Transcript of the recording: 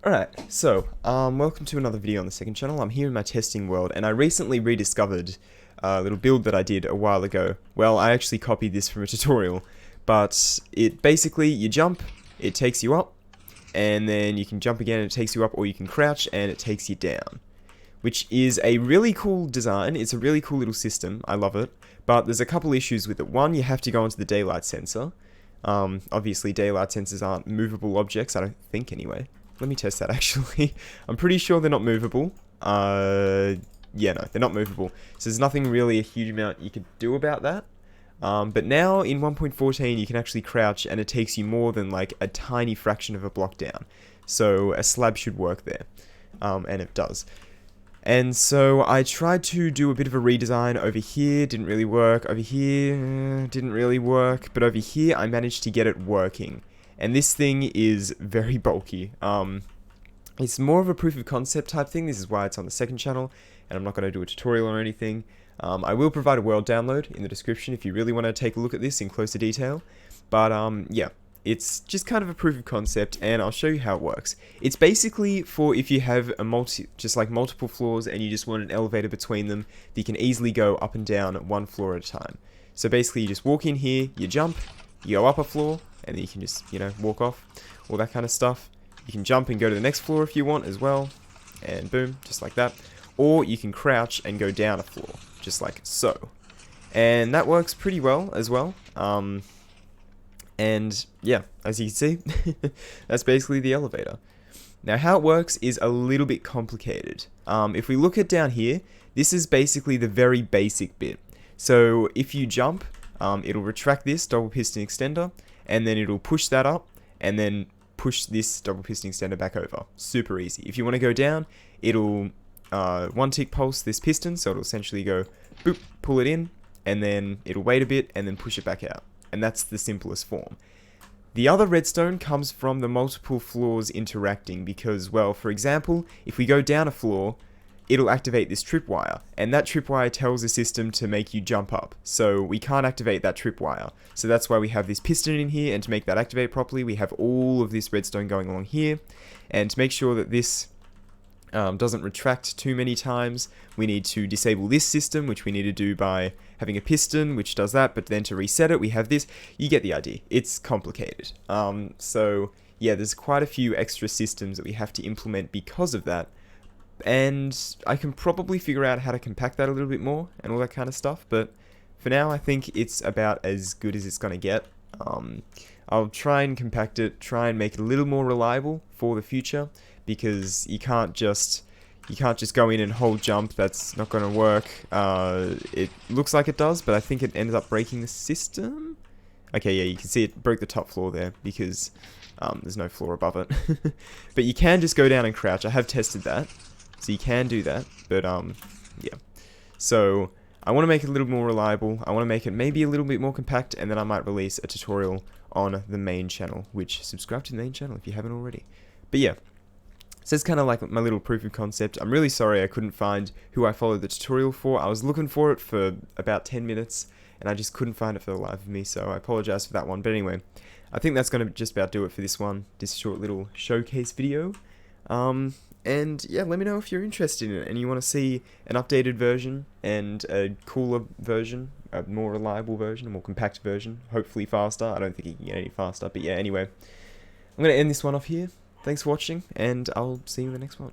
Alright, so, welcome to another video on the second channel. I'm here in my testing world, and I recently rediscovered a little build that I did a while ago. Well, I actually copied this from a tutorial, but it basically, you jump, it takes you up, and then you can jump again and it takes you up, or you can crouch and it takes you down. Which is a really cool design. It's a really cool little system, I love it, but there's a couple issues with it. One, you have to go onto the daylight sensor. Obviously daylight sensors aren't movable objects, I don't think anyway. Let me test that actually. I'm pretty sure they're not movable. Yeah, no, they're not movable. So there's nothing really a huge amount you could do about that. But now in 1.14 you can actually crouch and it takes you more than like a tiny fraction of a block down. So a slab should work there. And it does. And so I tried to do a bit of a redesign over here, didn't really work. Over here, didn't really work. But over here I managed to get it working. And this thing is very bulky. It's more of a proof of concept type thing. This is why it's on the second channel, and I'm not going to do a tutorial or anything. I will provide a world download in the description if you really want to take a look at this in closer detail. But yeah, it's just kind of a proof of concept, and I'll show you how it works. It's basically for if you have a multiple floors and you just want an elevator between them that you can easily go up and down one floor at a time. So basically you just walk in here, you jump, you go up a floor, and then you can just, walk off, all that kind of stuff. You can jump and go to the next floor if you want as well, and boom, just like that. Or you can crouch and go down a floor, just like so. And that works pretty well as well. And yeah, as you can see, that's basically the elevator. Now how it works is a little bit complicated. If we look at down here, this is basically the very basic bit. So if you jump, it'll retract this double piston extender, and then it'll push that up, and then push this double piston extender back over. Super easy. If you want to go down, it'll one tick pulse this piston, so it'll essentially go boop, pull it in, and then it'll wait a bit, and then push it back out. And that's the simplest form. The other redstone comes from the multiple floors interacting because, well, for example, if we go down a floor, it'll activate this tripwire, and that tripwire tells the system to make you jump up. So we can't activate that tripwire. So that's why we have this piston in here, and to make that activate properly, we have all of this redstone going along here. And to make sure that this doesn't retract too many times, we need to disable this system, which we need to do by having a piston, which does that, but then to reset it, we have this. You get the idea. It's complicated. So yeah, there's quite a few extra systems that we have to implement because of that. And I can probably figure out how to compact that a little bit more and all that kind of stuff, but for now I think it's about as good as it's going to get. I'll try and compact it, try and make it a little more reliable for the future, because you can't just go in and hold jump. That's not going to work. It looks like it does, but I think it ended up breaking the system. Okay, yeah, you can see it broke the top floor there because there's no floor above it. But you can just go down and crouch. I have tested that. So you can do that, but yeah. So I want to make it a little more reliable. I want to make it maybe a little bit more compact, and then I might release a tutorial on the main channel, which subscribe to the main channel if you haven't already. But yeah, so it's kind of like my little proof of concept. I'm really sorry I couldn't find who I followed the tutorial for. I was looking for it for about 10 minutes, and I just couldn't find it for the life of me, so I apologize for that one. But anyway, I think that's going to just about do it for this one, this short little showcase video. And yeah, let me know if you're interested in it and you want to see an updated version and a cooler version, a more reliable version, a more compact version, hopefully faster. I don't think it can get any faster, but yeah, anyway. I'm going to end this one off here. Thanks for watching, and I'll see you in the next one.